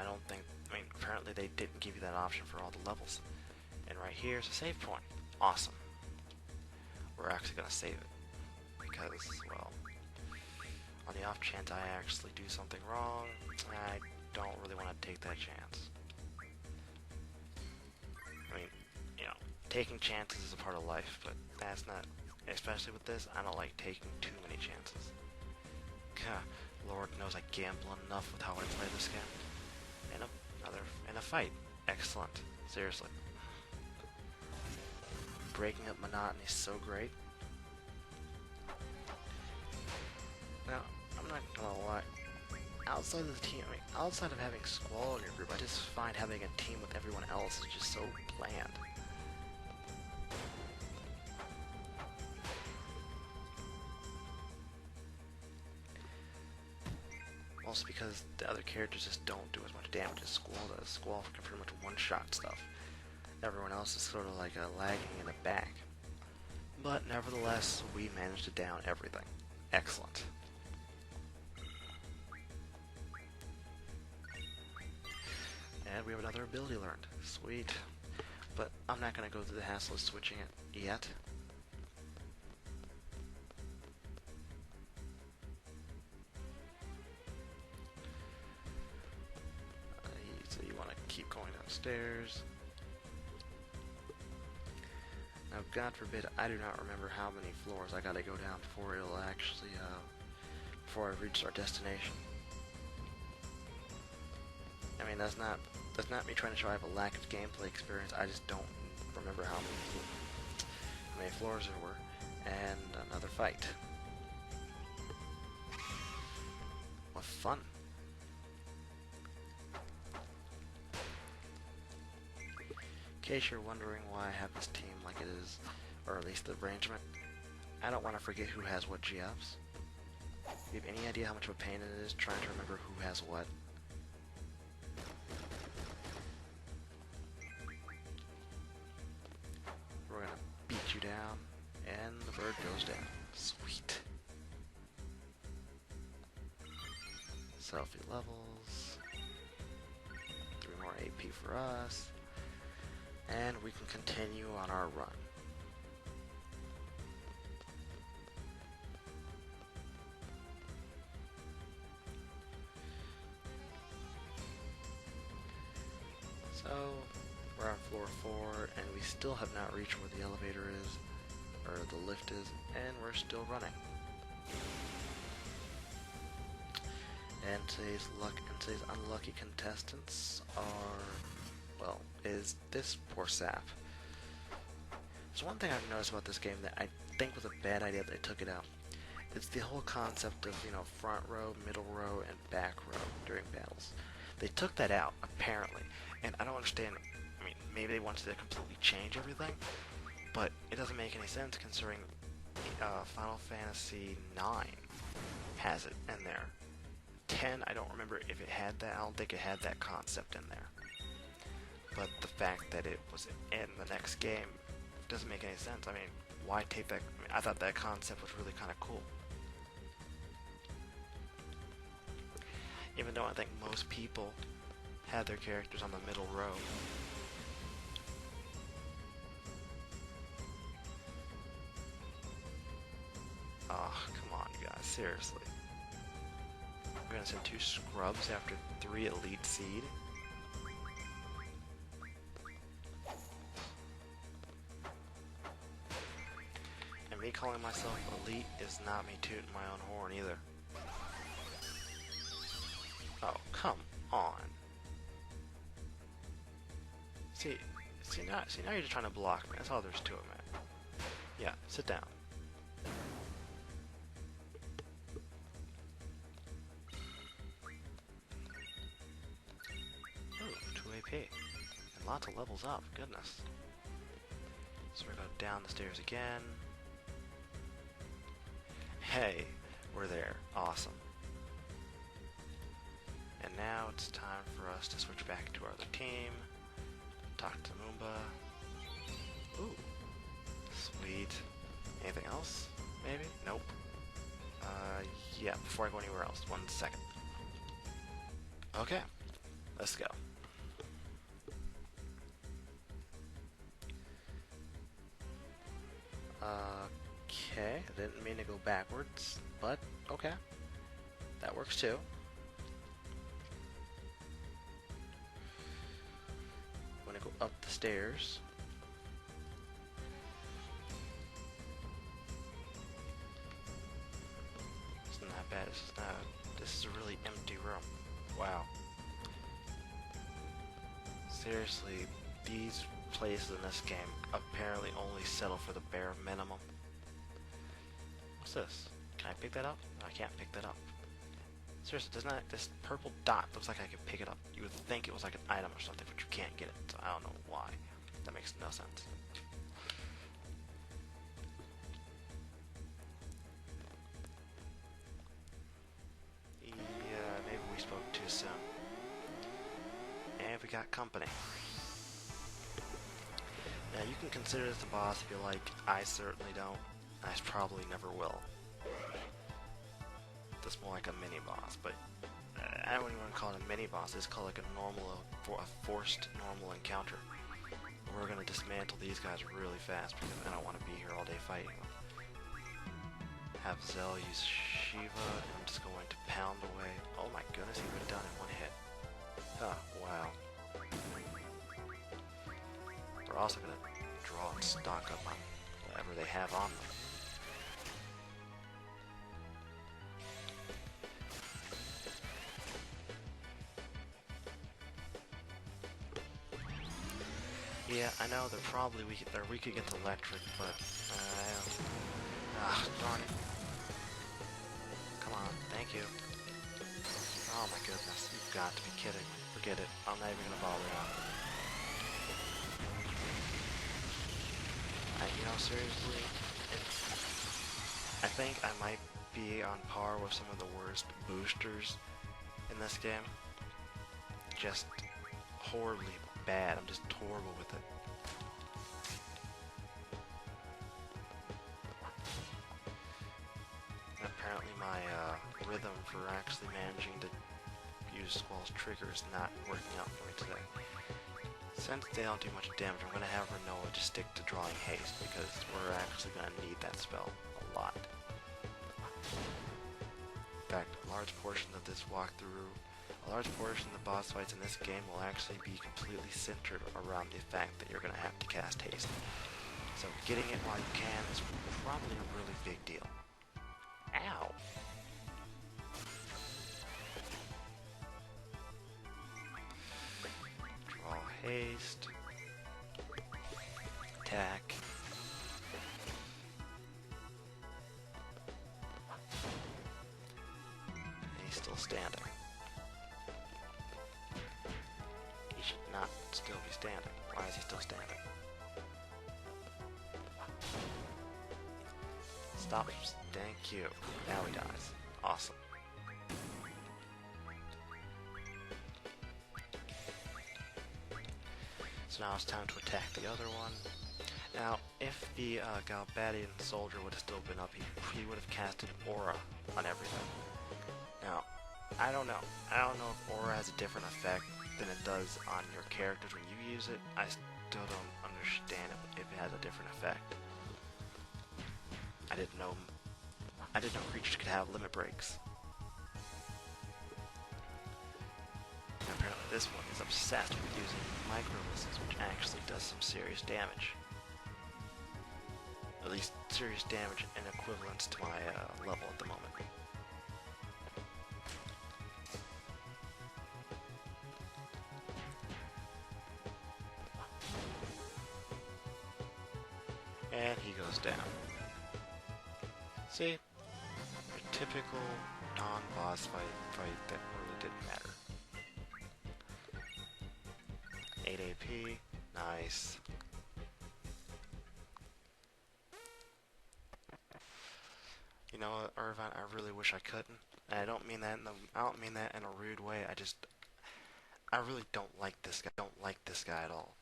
[SPEAKER 1] apparently they didn't give you that option for all the levels. And right here is a save point. Awesome. We're actually gonna save it. Because, well, on the off chance I actually do something wrong, I don't really want to take that chance. I mean, you know, taking chances is a part of life, but that's not, especially with this, I don't like taking too many chances. God, Lord knows I gamble enough with how I play this game. In a fight. Excellent. Seriously. Breaking up monotony is so great. Now, I'm not gonna lie. Outside of the team, outside of having Squall in your group, I just find having a team with everyone else is just so bland. Also because the other characters just don't do as much damage as Squall does. Squall can pretty much one-shot stuff. Everyone else is sort of like lagging in the back. But nevertheless, we managed to down everything. Excellent. And we have another ability learned. Sweet. But I'm not going to go through the hassle of switching it yet. So you want to keep going downstairs. Now, God forbid, I do not remember how many floors I gotta go down before it'll actually, before I reach our destination. I mean, that's not me trying to show I have a lack of gameplay experience. I just don't remember how many floors there were. And another fight. What fun. In case you're wondering why I have this team like it is, or at least the arrangement, I don't want to forget who has what GFs. Do you have any idea how much of a pain it is trying to remember who has what? We're gonna beat you down, and the bird goes down. Sweet. Selfie levels. 3 more AP for us. And we can continue on our run. So, we're on floor 4, and we still have not reached where the elevator is. or the lift is, and we're still running. And today's unlucky contestants are, well, is this poor sap. So one thing I've noticed about this game that I think was a bad idea that they took it out. It's the whole concept of, you know, front row, middle row, and back row during battles. They took that out, apparently, and I don't understand. I mean, maybe they wanted to completely change everything, but it doesn't make any sense considering Final Fantasy IX has it in there. 10, I don't remember if it had that. I don't think it had that concept in there. But the fact that it was in the next game doesn't make any sense. I mean, why take that? I mean, I thought that concept was really kind of cool. Even though I think most people had their characters on the middle row. Oh, come on, you guys, seriously. We're gonna send 2 scrubs after 3 elite seed. And me calling myself elite is not me tooting my own horn either. Oh, come on. See now you're just trying to block me. That's all there's to it, man. Yeah, sit down. Ooh, 2 AP. And lots of levels up, goodness. So we're going down the stairs again. Hey, we're there. Awesome. And now it's time for us to switch back to our other team. Talk to Moomba. Ooh. Sweet. Anything else? Maybe? Nope. Yeah, before I go anywhere else, 1 second. Okay. Let's go. Okay, I didn't mean to go backwards, but okay. That works too. I'm gonna go up the stairs. It's not bad. This is a really empty room. Wow. Seriously, these places in this game apparently only settle for the bare minimum. What's this? Can I pick that up? No, I can't pick that up. Seriously, doesn't that, this purple dot looks like I could pick it up. You would think it was like an item or something, but you can't get it, so I don't know why. That makes no sense. Yeah, maybe we spoke too soon. And we got company. Now you can consider this a boss if you like. I certainly don't. I probably never will. That's more like a mini boss, but I don't even want to call it a mini boss. It's called like a forced normal encounter. We're gonna dismantle these guys really fast because I don't want to be here all day fighting them. Have Zell use Shiva, and I'm just going to pound away. Oh my goodness, he would have done it in 1 hit. Oh, wow. We're also gonna draw and stock up on whatever they have on them. Yeah, I know they're probably weak against electric, but darn it. Come on, thank you. Oh my goodness, you've got to be kidding me. Forget it. I'm not even gonna bother now. You know, seriously, I think I might be on par with some of the worst boosters in this game. Just horribly bad. I'm just horrible with it. And apparently my rhythm for actually managing to use Squall's trigger is not working out for me today. Since they don't do much damage, I'm going to have Renoa just stick to drawing haste, because we're actually going to need that spell a lot. In fact, a large portion of this walkthrough, a large portion of the boss fights in this game will actually be completely centered around the fact that you're going to have to cast haste. So getting it while you can is probably a really big deal. Ow! Draw haste. Attack. And he's still standing. He should not still be standing. Why is he still standing? Stop. Thank you. Now he dies. Awesome. So now it's time to attack the other one. Now, if the Galbadian soldier would have still been up, he would have casted Aura on everything. Now, I don't know. I don't know if Aura has a different effect than it does on your characters when you use it. I still don't understand if it has a different effect. I didn't know creatures could have limit breaks. And apparently this one is obsessed with using micro missiles, which actually does some serious damage. At least serious damage in equivalence to my level at the moment. And he goes down. See? Your typical non-boss fight that really didn't matter. 8 AP, nice. You know what, Irvine, I really wish I couldn't. And I don't mean that in a rude way. I really don't like this guy. Don't like this guy at all.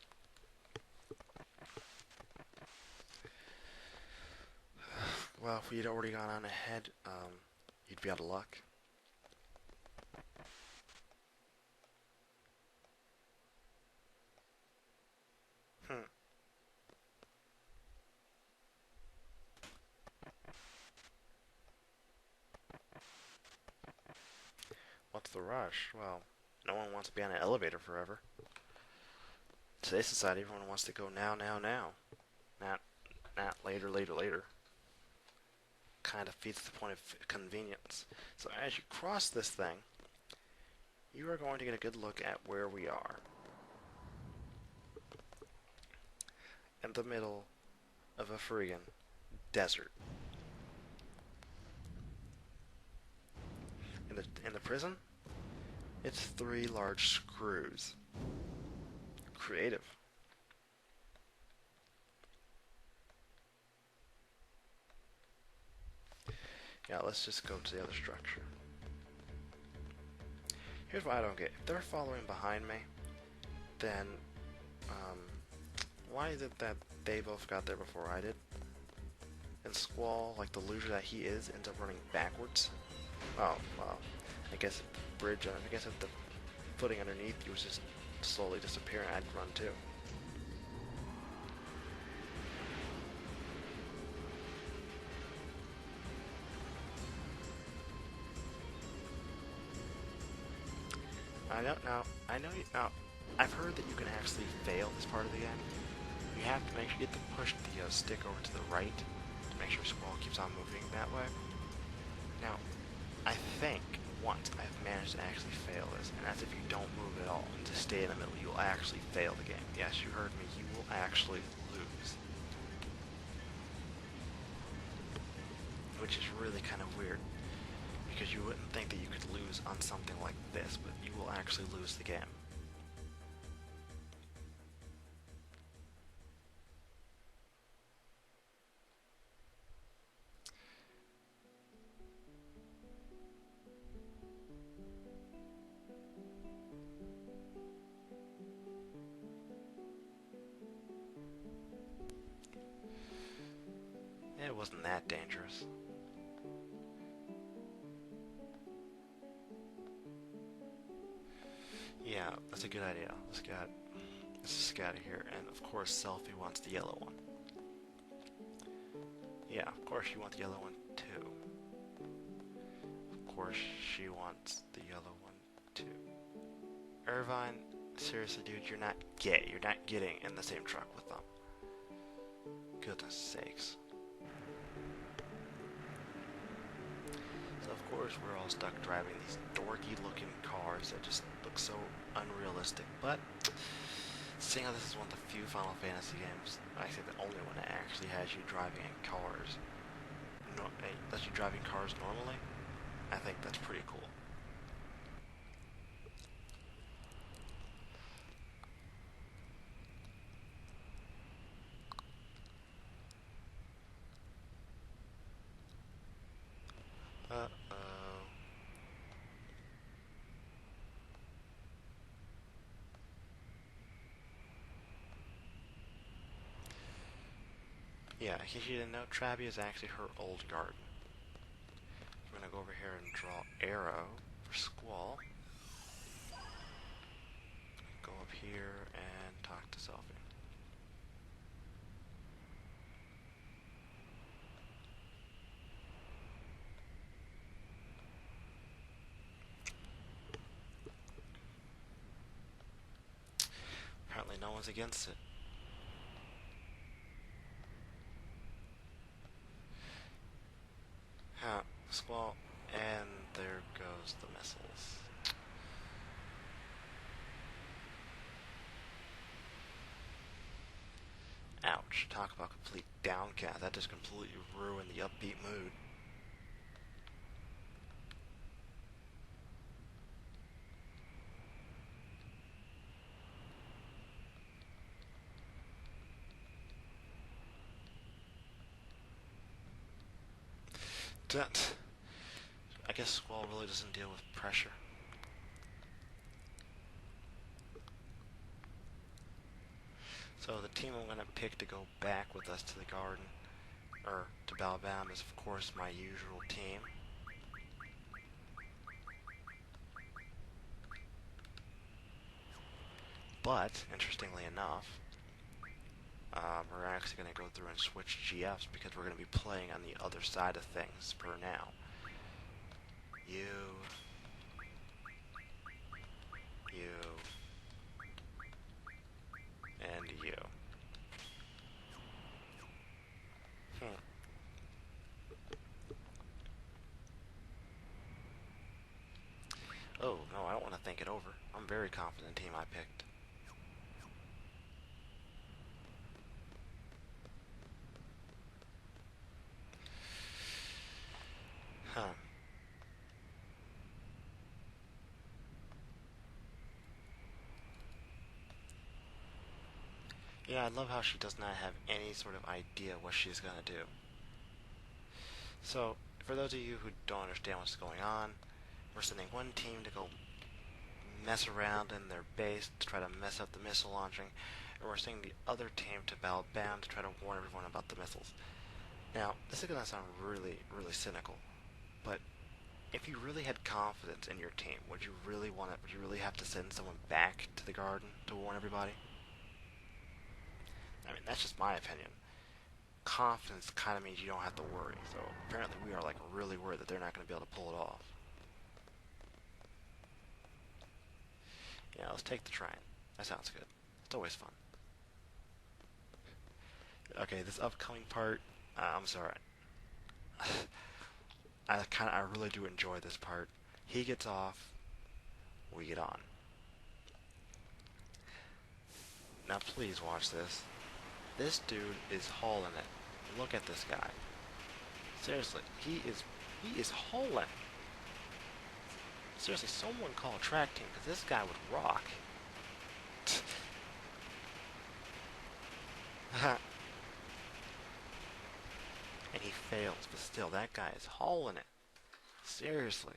[SPEAKER 1] Well, if we'd already gone on ahead, you'd be out of luck. What's the rush? Well, no one wants to be on an elevator forever. Today's society, everyone wants to go now, now, now. Not later, later, later. Kind of feeds the point of convenience. So as you cross this thing, you are going to get a good look at where we are. In the middle of a friggin' desert. In the prison, it's 3 large screws. Creative. Yeah, let's just go to the other structure. Here's what I don't get. If they're following behind me, then why is it that they both got there before I did? And Squall, like the loser that he is, ends up running backwards? Oh, well, I guess if the bridge, I guess if the footing underneath you was just slowly disappearing, I'd run too. I've heard that you can actually fail this part of the game. You have to make sure you get to push the stick over to the right to make sure Squall keeps on moving that way. Now, I think once I've managed to actually fail this, and that's if you don't move at all and just stay in the middle, you'll actually fail the game. Yes, you heard me, you will actually lose. Which is really kind of weird, because you wouldn't think that you could lose on something like this, but you will actually lose the game. It wasn't that dangerous. Yeah, that's a good idea. Let's just get out of here. And of course, Selfie wants the yellow one. Yeah, of course you want the yellow one too. Of course she wants the yellow one too. Irvine, seriously, dude, you're not getting in the same truck with them. goodness sakes. So of course we're all stuck driving these dorky looking cars that just look so unrealistic, but seeing how this is one of the few Final Fantasy games, actually the only one that actually has you driving in cars, lets you driving cars normally, I think that's pretty cool. Uh-oh. Yeah, in case you didn't know, Trabi is actually her old garden. We're gonna go over here and draw arrow for Squall. Go up here and talk to Selphie. Apparently no one's against it. Huh, Squall, and there goes the missiles. Ouch, talk about complete downcast. That just completely ruined the upbeat mood. I guess Squall really doesn't deal with pressure. So the team I'm going to pick to go back with us to the garden, or to Balbam, is of course my usual team. But, interestingly enough, we're actually going to go through and switch GFs because we're going to be playing on the other side of things for now. You, and you. Oh, no, I don't want to think it over. I'm very confident in the team I picked. Huh. Yeah, I love how she does not have any sort of idea what she's gonna do. So, for those of you who don't understand what's going on, we're sending one team to go mess around in their base to try to mess up the missile launching, and we're sending the other team to Balbam to try to warn everyone about the missiles. Now, this is gonna sound really, really cynical, but if you really had confidence in your team, would you really have to send someone back to the garden to warn everybody? I mean, that's just my opinion. Confidence kind of means you don't have to worry. So apparently we are like really worried that they're not going to be able to pull it off. Yeah, let's take the train. That sounds good. It's always fun. Okay, this upcoming part, I'm sorry. I really do enjoy this part. He gets off, we get on. Now please watch this. This dude is hauling it. Look at this guy. Seriously, he is hauling. Seriously, someone call a track team because this guy would rock. And he fails, but still, that guy is hauling it. Seriously.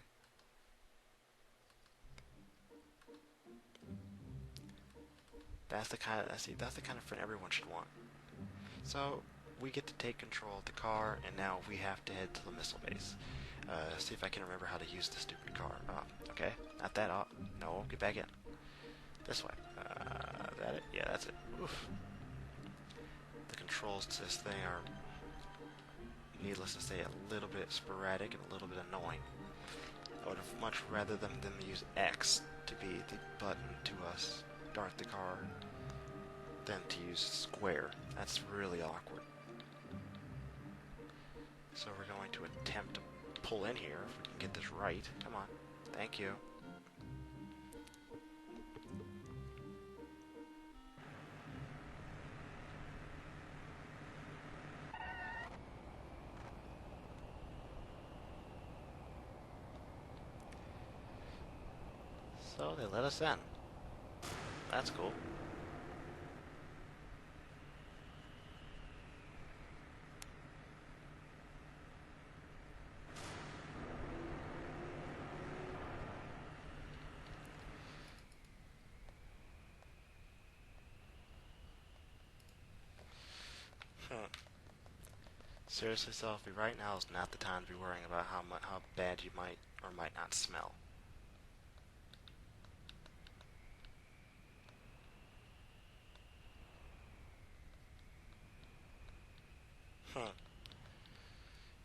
[SPEAKER 1] That's the kind of friend everyone should want. So we get to take control of the car, and now we have to head to the missile base. See if I can remember how to use the stupid car. Okay, not that. No, get back in. This way. That it? Yeah, that's it. Oof. The controls to this thing are, needless to say, a little bit sporadic and a little bit annoying. I would have much rather them use X to be the button to start the car than to use square. That's really awkward. So we're going to attempt to pull in here if we can get this right. Come on. Thank you. So they let us in. That's cool. Seriously, Sophie, right now is not the time to be worrying about how bad you might or might not smell.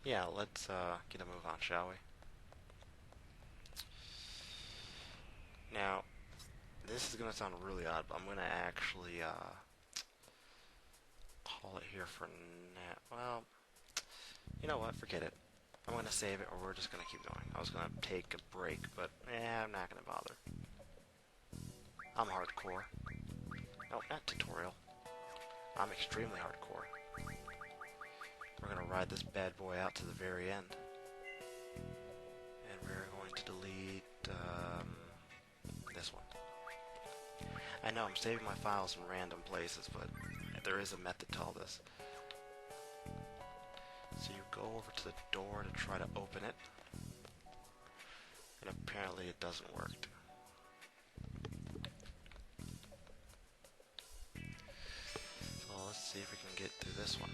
[SPEAKER 1] Yeah, let's get a move on, shall we? Now, this is gonna sound really odd, but I'm gonna actually call it here for now. Well, you know what? Forget it. I'm gonna save it, or we're just gonna keep going. I was gonna take a break, but I'm not gonna bother. I'm hardcore. No, not tutorial. I'm extremely hardcore. We're gonna ride this bad boy out to the very end. And we're going to delete this one. I know I'm saving my files in random places, but there is a method to all this. So you go over to the door to try to open it, and apparently it doesn't work. So let's see if we can get through this one.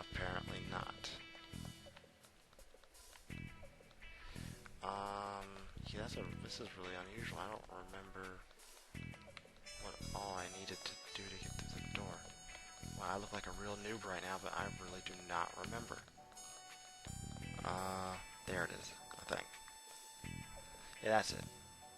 [SPEAKER 1] Apparently not. Yeah, this is really unusual. I don't remember what all I needed to do to get through the door. Wow, I look like a real noob right now, but I really do not remember. There it is, I think. Yeah, that's it.